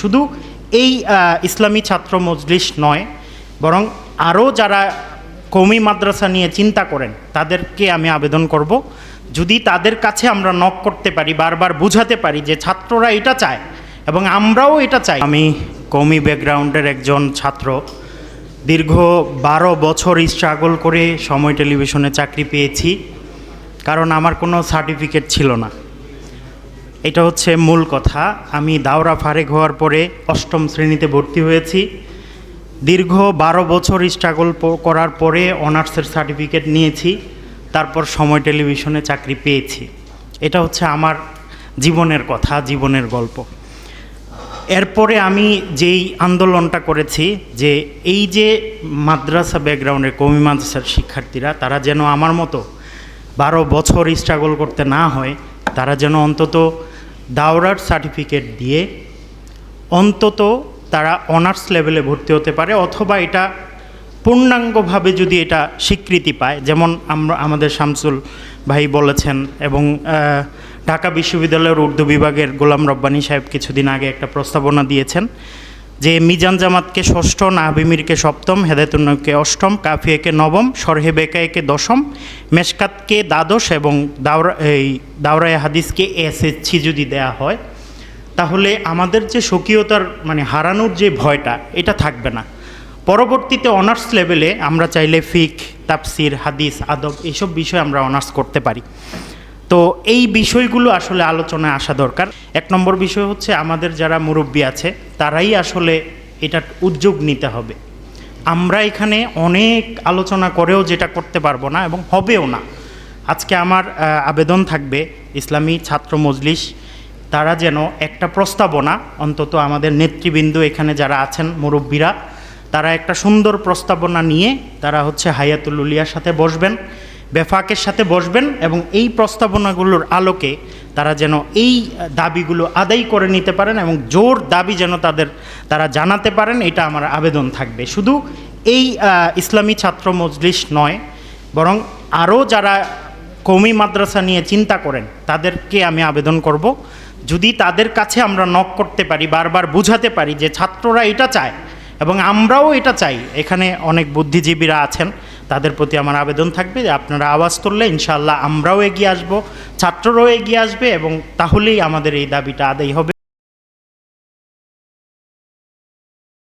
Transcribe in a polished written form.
শুধু এই ইসলামী ছাত্র মজলিস নয়, বরং আরও যারা কওমি মাদ্রাসা নিয়ে চিন্তা করেন তাদেরকে আমি আবেদন করব, যদি তাদের কাছে আমরা নক করতে পারি, বারবার বুঝাতে পারি যে ছাত্ররা এটা চায় এবং আমরাও এটা চাই। আমি কওমি ব্যাকগ্রাউন্ডের একজন ছাত্র, দীর্ঘ 12 বছর স্ট্রাগল করে সময় টেলিভিশনে চাকরি পেয়েছি, কারণ আমার কোনো সার্টিফিকেট ছিল না। এটা হচ্ছে মূল কথা। আমি দাওরা ফারেক হওয়ার পরে 8ম শ্রেণীতে ভর্তি হয়েছি। দীর্ঘ 12 বছর স্ট্রাগল করার পরে অনার্সের সার্টিফিকেট নিয়েছি, তারপর সময় টেলিভিশনে চাকরি পেয়েছি। এটা হচ্ছে আমার জীবনের কথা, জীবনের গল্প। এরপরে আমি যেই আন্দোলনটা করেছি যে এই যে মাদ্রাসা ব্যাকগ্রাউন্ডের কওমি মাদ্রাসার শিক্ষার্থীরা, তারা যেন আমার মতো 12 বছর স্ট্রাগল করতে না হয়, তারা যেন অন্তত দাওরার সার্টিফিকেট দিয়ে অন্তত তারা অনার্স লেভেলে ভর্তি হতে পারে, অথবা এটা পূর্ণাঙ্গভাবে যদি এটা স্বীকৃতি পায়, যেমন আমাদের শামসুল ভাই বলেছেন এবং ঢাকা বিশ্ববিদ্যালয়ের উর্দু বিভাগের গোলাম রব্বানী সাহেব কিছুদিন আগে একটা প্রস্তাবনা দিয়েছেন যে মিজান জামাতকে 6ষ্ঠ, নাহবিমিরকে 7ম, হেদায়েতুন্নবীকে 8ম, কাফিয়াকে 9ম, সরহে বেকায়কে 10ম, মেশকাতকে 12শ এবং দাওরায়ে হাদিসকে SSC যদি দেয়া হয়, তাহলে আমাদের যে স্বকীয়তার হারানোর যে ভয়টা, এটা থাকবে না। পরবর্তীতে অনার্স লেভেলে আমরা চাইলে ফিক, তাফসির, হাদিস, আদব এইসব বিষয় আমরা অনার্স করতে পারি। তো এই বিষয়গুলো আসলে আলোচনায় আসা দরকার। 1 নম্বর বিষয় হচ্ছে আমাদের যারা মুরব্বী আছে তারাই আসলে এটা উদ্যোগ নিতে হবে। আমরা এখানে অনেক আলোচনা করেও যেটা করতে পারবো না এবং হবেও না। আজকে আমার আবেদন থাকবে ইসলামী ছাত্র মজলিস তারা যেন একটা প্রস্তাবনা, অন্তত আমাদের নেতৃবৃন্দ এখানে যারা আছেন মুরব্বীরা, তারা একটা সুন্দর প্রস্তাবনা নিয়ে তারা হচ্ছে হায়াতুল উলিয়ার সাথে বসবেন, বেফাকের সাথে বসবেন এবং এই প্রস্তাবনাগুলোর আলোকে তারা যেন এই দাবিগুলো আদায় করে নিতে পারেন এবং জোর দাবি যেন তারা জানাতে পারেন, এটা আমার আবেদন থাকবে। শুধু এই ইসলামী ছাত্র মজলিস নয়, বরং আরও যারা কওমি মাদ্রাসা নিয়ে চিন্তা করেন তাদেরকে আমি আবেদন করব, যদি তাদের কাছে আমরা নক করতে পারি, বারবার বুঝাতে পারি যে ছাত্ররা এটা চায় এবং আমরাও এটা চাই। এখানে অনেক বুদ্ধিজীবীরা আছেন, তাদের প্রতি আমার আবেদন থাকবে যে আপনারা আওয়াজ তুললে ইনশাআল্লাহ আমরাও এগিয়ে আসব, ছাত্ররাও এগিয়ে আসবে এবং তাহলেই আমাদের এই দাবিটা আদায় হবে।